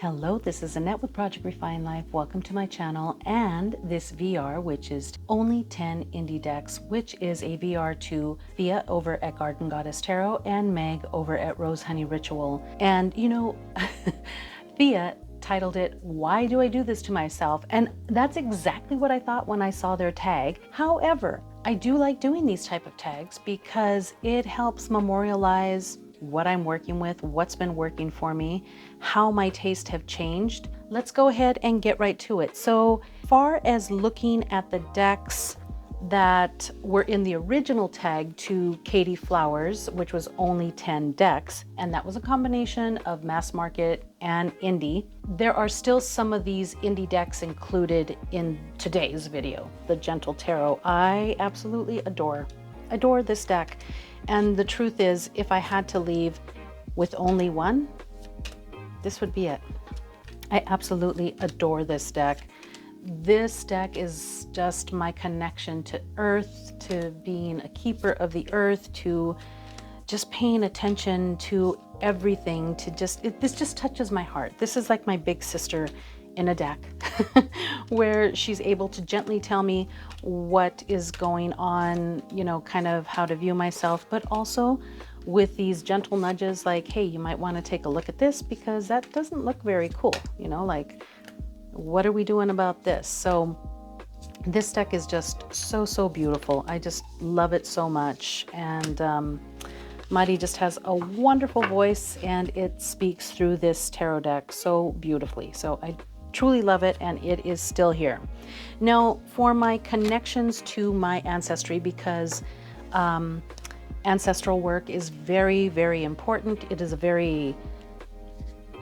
Hello, this is Annette with Project Refine Life. Welcome to my channel and this VR, which is only 10 indie decks, which is a VR to Theia over at Garden Goddess Tarot and Meg over at Rose Honey Ritual. And you know, Theia titled it, "Why Do I Do This to Myself?" And that's exactly what I thought when I saw their tag. However, I do like doing these type of tags because it helps memorialize what I'm working with, what's been working for me, how my tastes have changed. Let's go ahead and get right to it. So far as looking at the decks that were in the original tag to Katie Flowers, which was only 10 decks, and that was a combination of mass market and indie, there are still some of these indie decks included in today's video. The Gentle Tarot, I absolutely adore this deck. And the truth is, if I had to leave with only one, this would be it. I absolutely adore this deck. This deck is just my connection to earth, to being a keeper of the earth, to just paying attention to everything, to this just touches my heart. This is like my big sister in a deck where she's able to gently tell me what is going on, you know, kind of how to view myself, but also with these gentle nudges like, hey, you might want to take a look at this because that doesn't look very cool, you know, like, what are we doing about this? So this deck is just so beautiful. I just love it so much. And Madi just has a wonderful voice and it speaks through this tarot deck so beautifully. So I truly love it, and it is still here. Now, for my connections to my ancestry, because ancestral work is very important. It is a very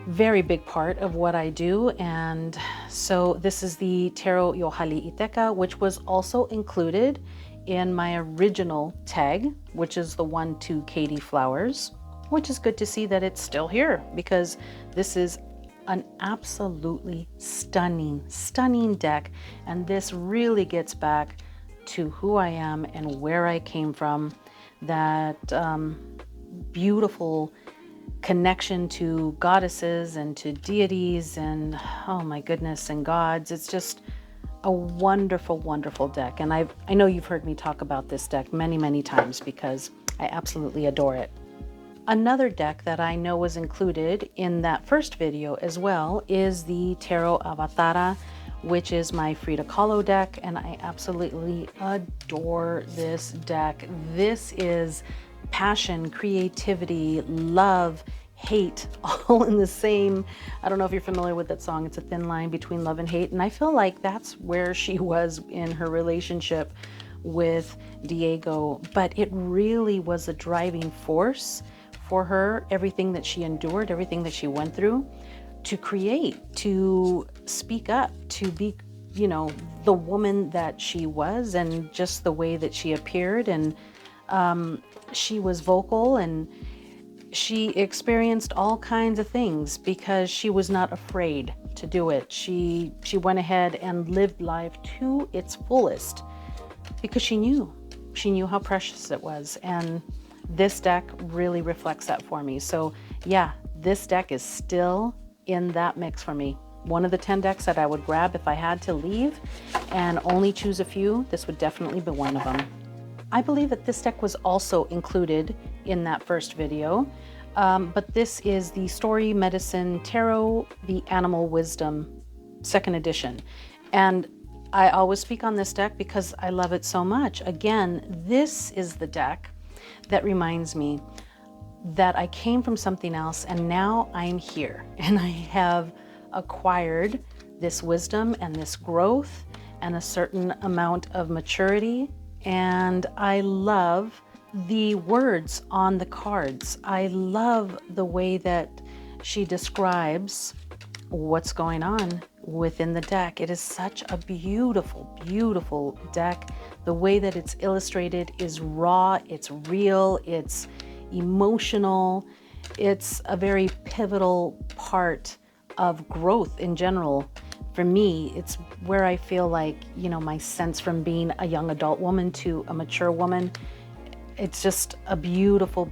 big part of what I do. And so this is the Tarot Yohali Iteka, which was also included in my original tag, which is the one to Katie Flowers, which is good to see that it's still here, because this is an absolutely stunning deck. And this really gets back to who I am and where I came from. That beautiful connection to goddesses and to deities and, oh my goodness, and gods. It's just a wonderful deck. And I know you've heard me talk about this deck many times because I absolutely adore it. Another deck that I know was included in that first video as well is the Tarot Avatara, which is my Frida Kahlo deck, and I absolutely adore this deck. This is passion, creativity, love, hate, all in the same. I don't know if you're familiar with that song. It's a thin line between love and hate, and I feel like that's where she was in her relationship with Diego, but it really was a driving force for her, everything that she endured, everything that she went through, to create, to speak up, to be, you know, the woman that she was, and just the way that she appeared. And she was vocal, and she experienced all kinds of things because she was not afraid to do it. She went ahead and lived life to its fullest because she knew how precious it was. And this deck really reflects that for me. So yeah, this deck is still in that mix for me. One of the 10 decks that I would grab if I had to leave and only choose a few, this would definitely be one of them. I believe that this deck was also included in that first video, but this is the Story Medicine Tarot, the Animal Wisdom, 2nd edition. And I always speak on this deck because I love it so much. Again, this is the deck that reminds me that I came from something else and now I'm here, and I have acquired this wisdom and this growth and a certain amount of maturity. And I love the words on the cards. I love the way that she describes what's going on within the deck. It is such a beautiful deck. The way that it's illustrated is raw, it's real, it's emotional. It's a very pivotal part of growth in general. For me, it's where I feel like, you know, my sense from being a young adult woman to a mature woman, it's just a beautiful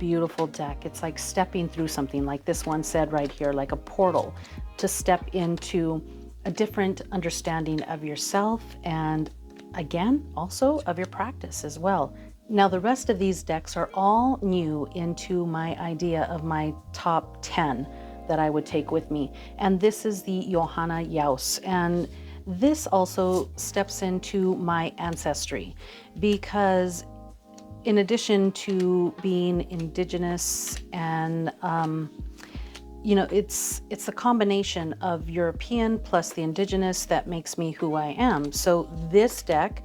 deck. It's like stepping through something, like this one said right here, like a portal to step into a different understanding of yourself and, again, also of your practice as well. Now, the rest of these decks are all new into my idea of my top 10 that I would take with me. And this is the Johanna Jaus. And this also steps into my ancestry, because in addition to being indigenous and it's a combination of European plus the indigenous that makes me who I am. So this deck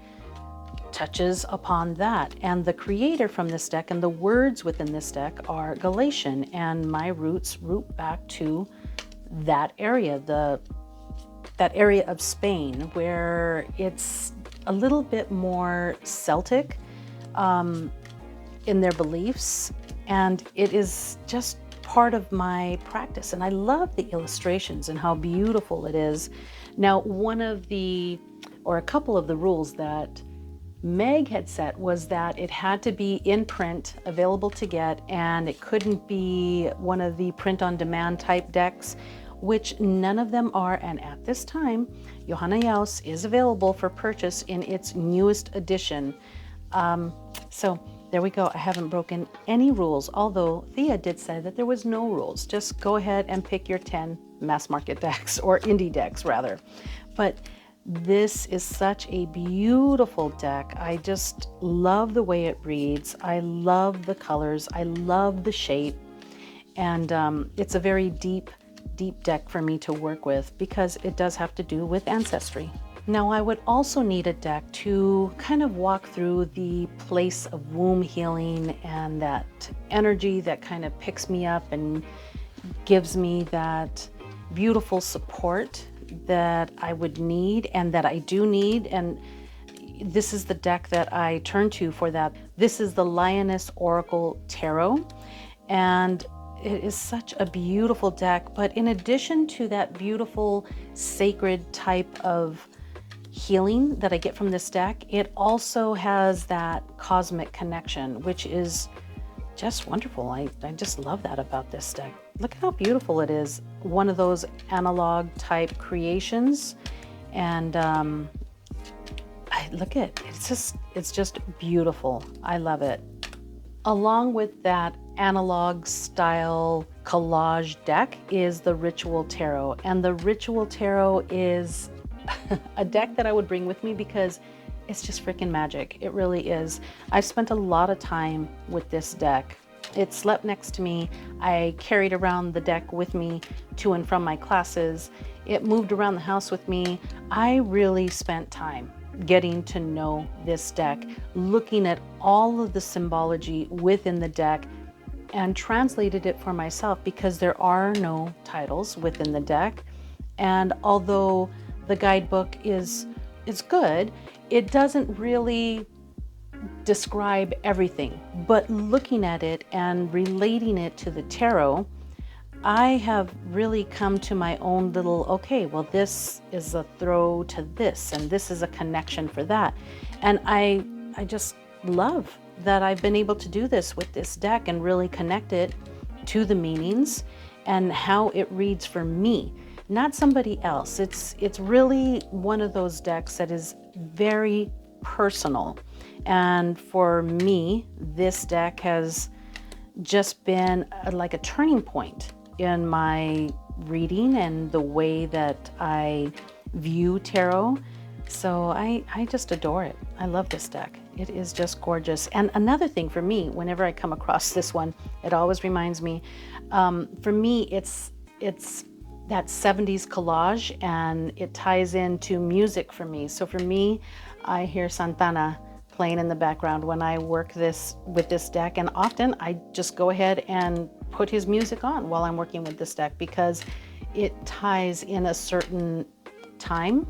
touches upon that. And the creator from this deck and the words within this deck are Galatian, and my roots root back to that area, that area of Spain where it's a little bit more Celtic in their beliefs, and it is just part of my practice. And I love the illustrations and how beautiful it is. Now, a couple of the rules that Meg had set was that it had to be in print, available to get, and it couldn't be one of the print-on-demand type decks, which none of them are. And at this time, Johanna Jaus is available for purchase in its newest edition. So there we go. I haven't broken any rules, although Theia did say that there was no rules. Just go ahead and pick your 10 mass market decks, or indie decks rather. But this is such a beautiful deck. I just love the way it reads. I love the colors. I love the shape. And it's a very deep deck for me to work with, because it does have to do with ancestry. Now, I would also need a deck to kind of walk through the place of womb healing and that energy that kind of picks me up and gives me that beautiful support that I would need and that I do need. And this is the deck that I turn to for that. This is the Lioness Oracle Tarot, and it is such a beautiful deck. But in addition to that beautiful sacred type of healing that I get from this deck, it also has that cosmic connection, which is just wonderful. I just love that about this deck. Look how beautiful it is. One of those analog type creations. And look at it. It's just beautiful. I love it. Along with that analog style collage deck is the Ritual Tarot. And the Ritual Tarot is a deck that I would bring with me because it's just freaking magic. It really is. I've spent a lot of time with this deck. It slept next to me. I carried around the deck with me to and from my classes. It moved around the house with me. I really spent time getting to know this deck, looking at all of the symbology within the deck, and translated it for myself, because there are no titles within the deck. And although the guidebook is good, it doesn't really describe everything. But looking at it and relating it to the tarot, I have really come to my own little, okay, well, this is a throw to this, and this is a connection for that. And I just love that I've been able to do this with this deck and really connect it to the meanings and how it reads for me, not somebody else. It's really one of those decks that is very personal. And for me, this deck has just been like a turning point in my reading and the way that I view tarot. So I just adore it. I love this deck. It is just gorgeous. And another thing for me, whenever I come across this one, it always reminds me, for me, it's that 70s collage, and it ties into music for me. So for me, I hear Santana playing in the background when I work with this deck, and often I just go ahead and put his music on while I'm working with this deck, because it ties in a certain time,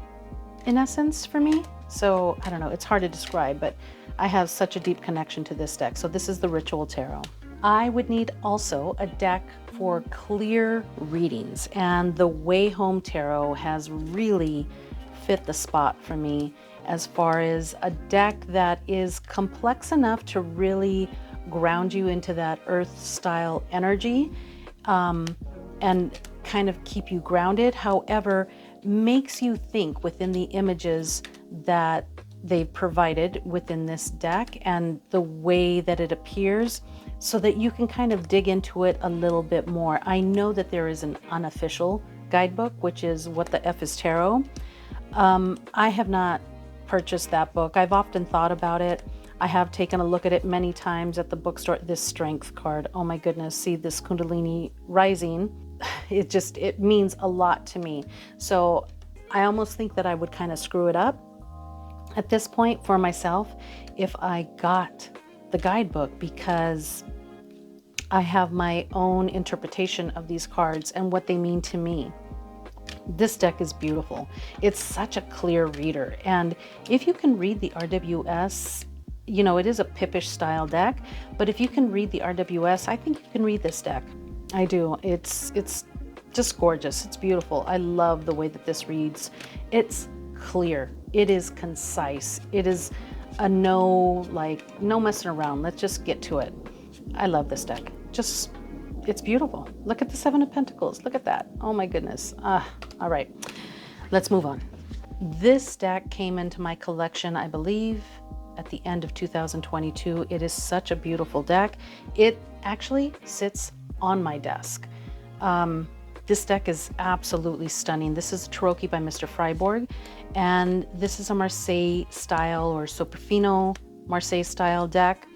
in essence, for me. So I don't know, it's hard to describe, but I have such a deep connection to this deck. So this is the Ritual Tarot. I would need also a deck for clear readings, and the Wayhome Tarot has really fit the spot for me as far as a deck that is complex enough to really ground you into that earth style energy, and kind of keep you grounded. However, makes you think within the images that they've provided within this deck and the way that it appears, so that you can kind of dig into it a little bit more. I know that there is an unofficial guidebook, which is What the F is Tarot. I have not purchased that book. I've often thought about it. I have taken a look at it many times at the bookstore. This Strength card, oh my goodness, see this Kundalini rising. It means a lot to me. So I almost think that I would kind of screw it up at this point for myself if I got the guidebook, because I have my own interpretation of these cards and what they mean to me. This deck is beautiful. It's such a clear reader. And if you can read the RWS, you know, it is a Pippish style deck, but if you can read the RWS, I think you can read this deck. I do. It's just gorgeous. It's beautiful. I love the way that this reads. It's clear. It is concise. It is a no messing around. Let's just get to it. I love this deck. It's beautiful. Look at the Seven of Pentacles. Look at that. Oh my goodness. All right, let's move on. This deck came into my collection, I believe, at the end of 2022. It is such a beautiful deck. It actually sits on my desk. This deck is absolutely stunning. This is a Tarot by Mr. Freiborg, and this is a Marseille style or Soprafino Marseille style deck.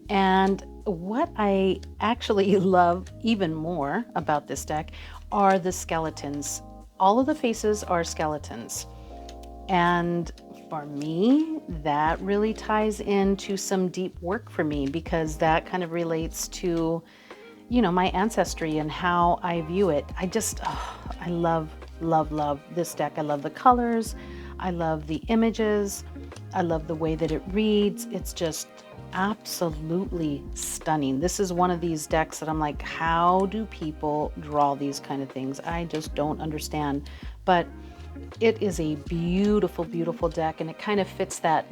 And what I actually love even more about this deck are the skeletons. All of the faces are skeletons. And for me, that really ties into some deep work for me, because that kind of relates to, you know, my ancestry and how I view it. I love this deck. I love the colors. I love the images. I love the way that it reads. It's just absolutely stunning. This is one of these decks that I'm like, how do people draw these kind of things? I just don't understand. But it is a beautiful, beautiful deck, and it kind of fits that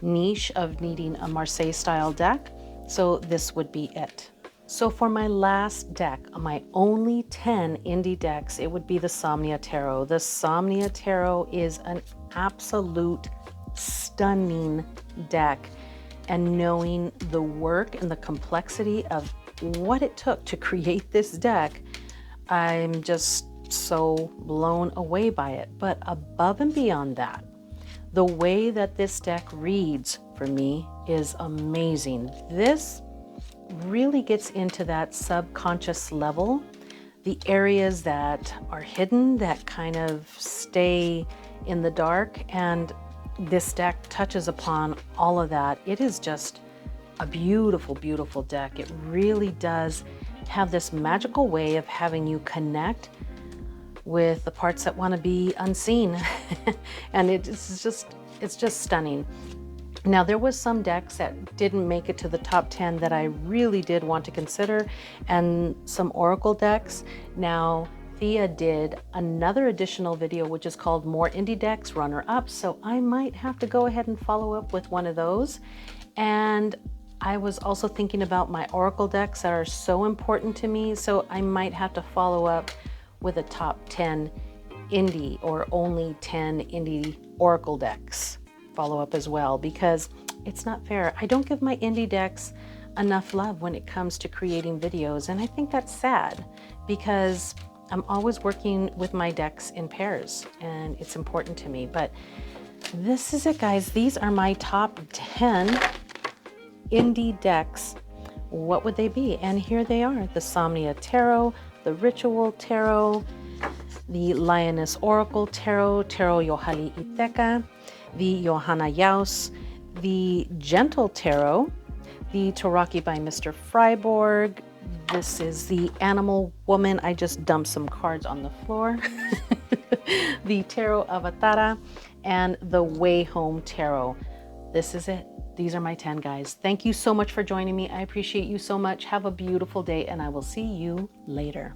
niche of needing a Marseille style deck. So this would be it. So for my last deck, my only 10 indie decks, it would be the Somnia Tarot. The Somnia Tarot is an absolute stunning deck. And knowing the work and the complexity of what it took to create this deck, I'm just so blown away by it. But above and beyond that, the way that this deck reads for me is amazing. This really gets into that subconscious level, the areas that are hidden, that kind of stay in the dark, and this deck touches upon all of that. It is just a beautiful, beautiful deck. It really does have this magical way of having you connect with the parts that want to be unseen. And it's just stunning. Now, there was some decks that didn't make it to the top 10 that I really did want to consider, and some Oracle decks. Now, Theia did another additional video, which is called More Indie Decks Runner-Up, so I might have to go ahead and follow up with one of those. And I was also thinking about my Oracle decks that are so important to me, so I might have to follow up with a top 10 indie or only 10 indie Oracle decks follow up as well, because it's not fair. I don't give my indie decks enough love when it comes to creating videos, and I think that's sad, because I'm always working with my decks in pairs, and it's important to me. But this is it, guys. These are my top 10 indie decks. What would they be? And here they are: the Somnia Tarot, the Ritual Tarot, the Lioness Oracle Tarot, Tarot Yohali Iteka, the Johanna Yaus, the Gentle Tarot, the Tarot by Mr. Freiborg. This is the Animal Woman. I just dumped some cards on the floor. The Tarot Avatara, and the Wayhome Tarot. This is it. These are my 10, guys. Thank you so much for joining me. I appreciate you so much. Have a beautiful day, and I will see you later.